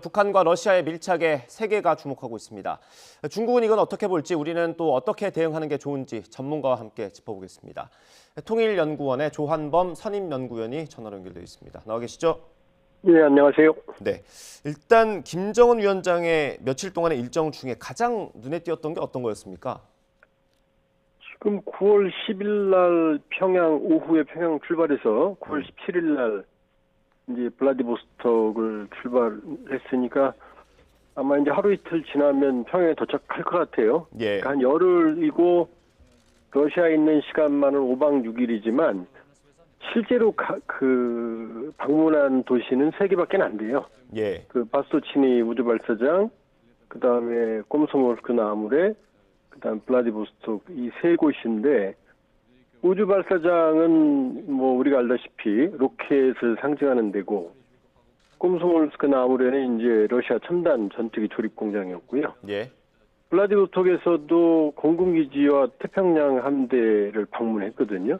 북한과 러시아의 밀착에 세계가 주목하고 있습니다. 중국은 이건 어떻게 볼지, 우리는 또 어떻게 대응하는 게 좋은지 전문가와 함께 짚어보겠습니다. 통일연구원의 조한범 선임연구원이 전화로 연결되어 있습니다. 나와 계시죠? 네, 안녕하세요. 네. 일단 김정은 위원장의 며칠 동안의 일정 중에 가장 눈에 띄었던 게 어떤 거였습니까? 지금 9월 10일 날 오후에 평양 출발해서 9월 17일 날 이제 블라디보스톡을 출발했으니까 아마 이제 하루 이틀 지나면 평양에 도착할 것 같아요. 예. 그러니까 한 열흘이고 러시아에 있는 시간만은 5박 6일이지만 실제로 그 방문한 도시는 3개밖에 안 돼요. 예. 그 바스토치니 우주발사장, 그 다음에 꼼소몰스크 나무레, 그 다음 블라디보스톡 이 3곳인데 우주발사장은 뭐 우리가 알다시피 로켓을 상징하는 데고 꼼소몰스크 나무레는 이제 러시아 첨단 전투기 조립 공장이었고요. 예. 블라디보스톡에서도 공군기지와 태평양 함대를 방문했거든요.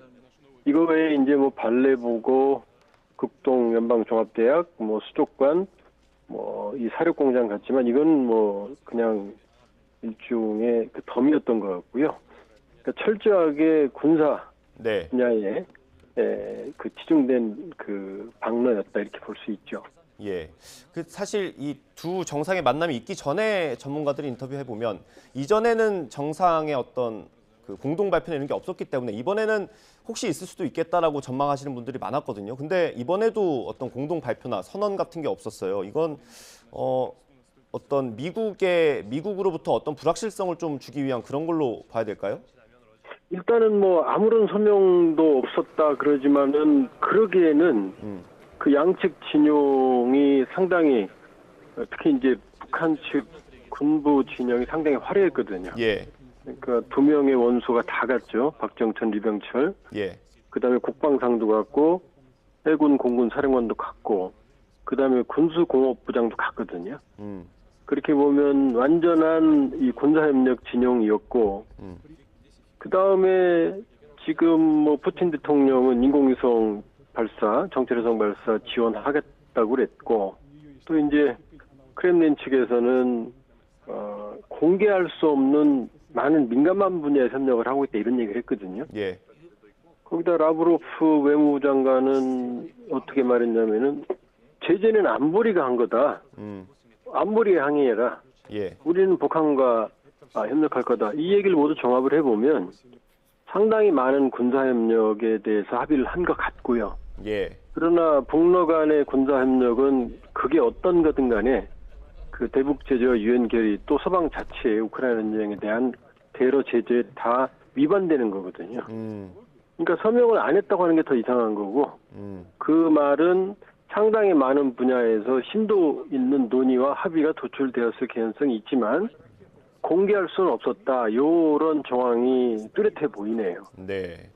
이거 외에 이제 뭐 발레보고 극동 연방종합대학, 뭐 수족관, 뭐 이 사료공장 같지만 이건 뭐 그냥 일종의 그 덤이었던 것 같고요. 그러니까 철저하게 군사 네. 분야에 그 치중된 그 방문이었다 이렇게 볼 수 있죠. 예. 그 사실 이 두 정상의 만남이 있기 전에 전문가들이 인터뷰해 보면 이전에는 정상의 어떤 그 공동 발표나 이런 게 없었기 때문에 이번에는 혹시 있을 수도 있겠다라고 전망하시는 분들이 많았거든요. 근데 이번에도 어떤 공동 발표나 선언 같은 게 없었어요. 이건 어떤 미국으로부터 어떤 불확실성을 좀 주기 위한 그런 걸로 봐야 될까요? 일단은 뭐 아무런 서명도 없었다 그러지만은 그러기에는 그 양측 진용이 상당히 특히 이제 북한 측 군부 진영이 상당히 화려했거든요. 예. 그러니까 2명의 원소가 다 갔죠. 박정천, 리병철. 예. 그다음에 국방상도 갔고 해군 공군 사령관도 갔고 그다음에 군수공업부장도 갔거든요. 그렇게 보면 완전한 이 군사협력 진영이었고 그다음에 지금 뭐 푸틴 대통령은 인공위성 발사, 정찰위성 발사 지원하겠다고 그랬고 또 이제 크렘린 측에서는 공개할 수 없는 많은 민감한 분야에 협력을 하고 있다 이런 얘기를 했거든요. 예. 거기다 라브로프 외무부 장관은 어떻게 말했냐면은 제재는 안보리가 한 거다. 안보리에 항의해라. 예. 우리는 북한과 협력할 거다. 이 얘기를 모두 종합을 해보면 상당히 많은 군사협력에 대해서 합의를 한 것 같고요. 예. 그러나 북러 간의 군사협력은 그게 어떤 거든 간에 그 대북 제재와 유엔 결의 또 서방 자체의 우크라이나 전쟁에 대한 대러 제재에 다 위반되는 거거든요. 그러니까 서명을 안 했다고 하는 게 더 이상한 거고 그 말은 상당히 많은 분야에서 심도 있는 논의와 합의가 도출되었을 개연성이 있지만 공개할 수는 없었다. 이런 정황이 뚜렷해 보이네요. 네.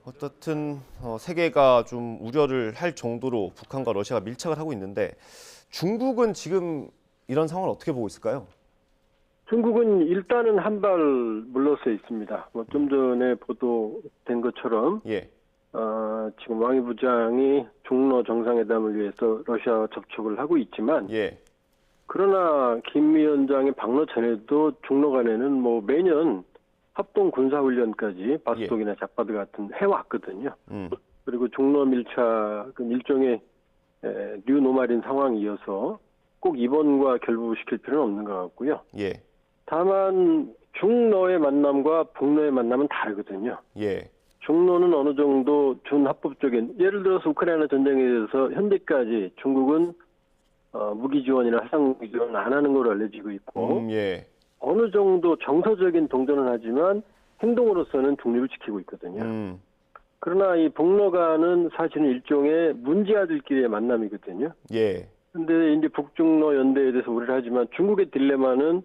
어떻든 세계가 좀 우려를 할 정도로 북한과 러시아가 밀착을 하고 있는데 중국은 지금 이런 상황을 어떻게 보고 있을까요? 중국은 일단은 한 발 물러서 있습니다. 뭐 좀 전에 보도된 것처럼 예. 지금 왕이 부장이 중러 정상회담을 위해서 러시아와 접촉을 하고 있지만 예. 그러나 김 위원장의 방러 전에도 중러 간에는 뭐 매년 합동 군사훈련까지 바스톡이나 잡바드 같은 해왔거든요. 그리고 중러 밀착은 일종의 뉴노말인 상황이어서 꼭 이번과 결부시킬 필요는 없는 것 같고요. 예. 다만 중러의 만남과 북러의 만남은 다르거든요. 예. 중로는 어느 정도 준합법적인 예를 들어서 우크라이나 전쟁에 대해서 현재까지 중국은 무기 지원이나 해상 무기 지원 안 하는 걸로 알려지고 있고 예. 어느 정도 정서적인 동조는 하지만 행동으로서는 중립을 지키고 있거든요. 그러나 이 북러간은 사실은 일종의 문제아들끼리의 만남이거든요. 예. 근데 이제 북중러 연대에 대해서 우려를 하지만 중국의 딜레마는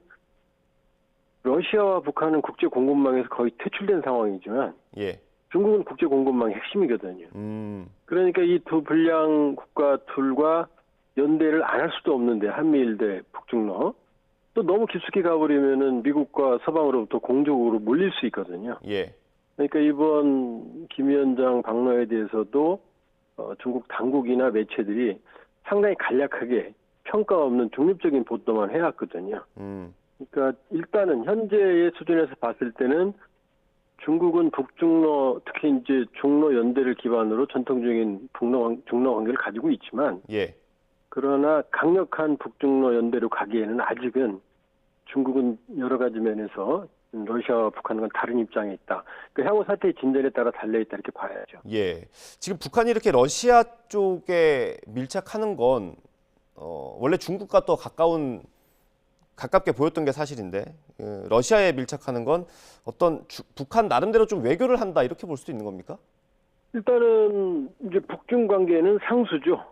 러시아와 북한은 국제 공급망에서 거의 퇴출된 상황이지만 예. 중국은 국제 공급망의 핵심이거든요. 그러니까 이 두 불량 국가 둘과 연대를 안 할 수도 없는데 한미일 대 북중러 또 너무 깊숙이 가버리면은 미국과 서방으로부터 공적으로 몰릴 수 있거든요. 예. 그러니까 이번 김 위원장 방문에 대해서도 중국 당국이나 매체들이 상당히 간략하게 평가 없는 중립적인 보도만 해왔거든요. 그러니까 일단은 현재의 수준에서 봤을 때는 중국은 북중러 특히 이제 중러 연대를 기반으로 전통적인 중러 관계를 가지고 있지만 예. 그러나 강력한 북중러 연대로 가기에는 아직은 중국은 여러 가지 면에서 러시아와 북한과 다른 입장에 있다. 그 향후 사태의 진전에 따라 달려있다 이렇게 봐야죠. 예. 지금 북한이 이렇게 러시아 쪽에 밀착하는 건 원래 중국과 또 가깝게 보였던 게 사실인데 러시아에 밀착하는 건 어떤 북한 나름대로 좀 외교를 한다 이렇게 볼 수도 있는 겁니까? 일단은 이제 북중 관계는 상수죠.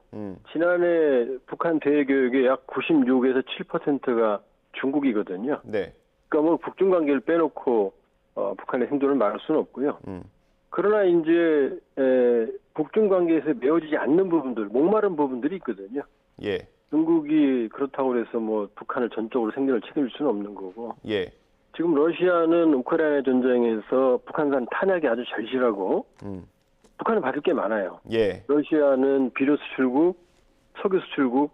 지난해 북한 대외 교역의 약 96에서 7%가 중국이거든요. 네. 그러니까 뭐 북중 관계를 빼놓고 북한의 행동을 말할 수는 없고요. 그러나 이제 북중 관계에서 메워지지 않는 부분들, 목마른 부분들이 있거든요. 예. 중국이 그렇다고 해서 뭐 북한을 전적으로 생존을 책임질 수는 없는 거고. 예. 지금 러시아는 우크라이나 전쟁에서 북한산 탄약이 아주 절실하고 북한은 받을 게 많아요. 예. 러시아는 비료 수출국, 석유 수출국,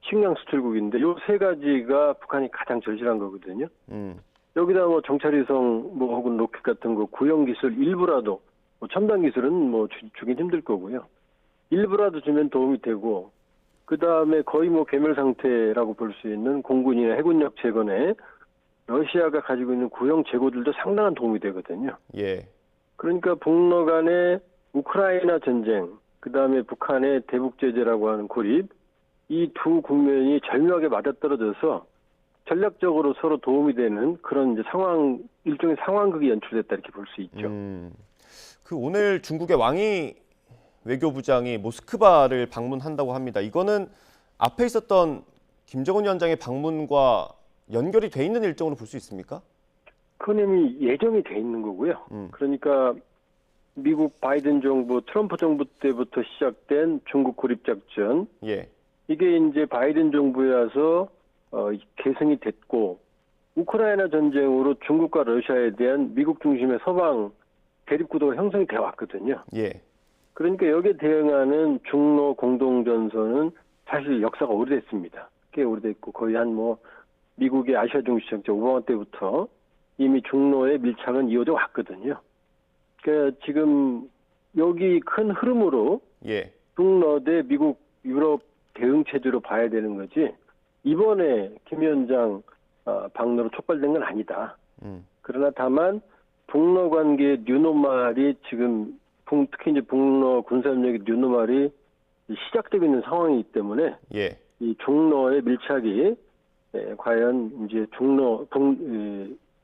식량 수출국인데 이 세 가지가 북한이 가장 절실한 거거든요. 여기다 뭐 정찰위성 뭐 혹은 로켓 같은 거 구형 기술 일부라도 뭐 첨단 기술은 뭐 주긴 힘들 거고요. 일부라도 주면 도움이 되고 그 다음에 거의 뭐 괴멸 상태라고 볼 수 있는 공군이나 해군력 재건에 러시아가 가지고 있는 구형 재고들도 상당한 도움이 되거든요. 예. 그러니까 북러 간의 우크라이나 전쟁, 그 다음에 북한의 대북 제재라고 하는 고립, 이 두 국면이 절묘하게 맞아떨어져서 전략적으로 서로 도움이 되는 그런 이제 일종의 상황극이 연출됐다 이렇게 볼 수 있죠. 그 오늘 중국의 왕이 외교부장이 모스크바를 방문한다고 합니다. 이거는 앞에 있었던 김정은 위원장의 방문과 연결이 돼 있는 일정으로 볼 수 있습니까? 그건 이미 예정이 돼 있는 거고요. 그러니까 미국 바이든 정부, 트럼프 정부 때부터 시작된 중국 고립 작전, 예. 이게 이제 바이든 정부에 와서 계승이 됐고 우크라이나 전쟁으로 중국과 러시아에 대한 미국 중심의 서방 대립 구도가 형성이 되어 왔거든요. 예. 그러니까 여기에 대응하는 중러 공동전선은 사실 역사가 오래됐습니다. 꽤 오래됐고 거의 한 뭐 미국의 아시아 중심 정책 오바마 때부터 이미 중러의 밀착은 이어져 왔거든요. 그러니까 지금 여기 큰 흐름으로 예. 중러 대 미국 유럽 대응 체제로 봐야 되는 거지 이번에 김 위원장 방로로 촉발된 건 아니다. 그러나 다만 북러 관계의 뉴노멀이 지금 특히 이제 북러 군사협력의 뉴노멀이 시작되고 있는 상황이기 때문에 예. 이 중러의 밀착이 과연 이제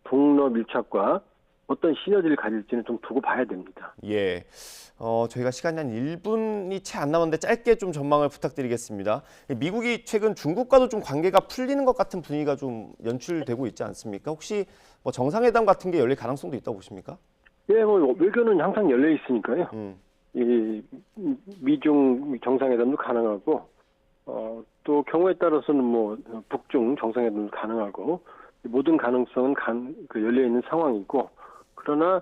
북러 밀착과 어떤 시너지를 가질지는 좀 두고 봐야 됩니다. 예. 저희가 시간이 한 1분이 채 안 남았는데 짧게 좀 전망을 부탁드리겠습니다. 미국이 최근 중국과도 좀 관계가 풀리는 것 같은 분위기가 좀 연출되고 있지 않습니까? 혹시 뭐 정상회담 같은 게 열릴 가능성도 있다고 보십니까? 예, 뭐 외교는 항상 열려 있으니까요. 이 미중 정상회담도 가능하고 또 경우에 따라서는 뭐 북중 정상회담도 가능하고 모든 가능성은 열려 있는 상황이고 그러나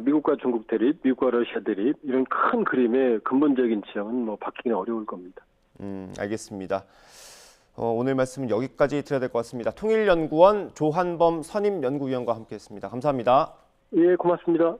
미국과 중국 대립, 미국과 러시아 대립 이런 큰 그림의 근본적인 지형은 뭐 바뀌기는 어려울 겁니다. 알겠습니다. 오늘 말씀은 여기까지 드려야 될 것 같습니다. 통일연구원 조한범 선임연구위원과 함께했습니다. 감사합니다. 예, 고맙습니다.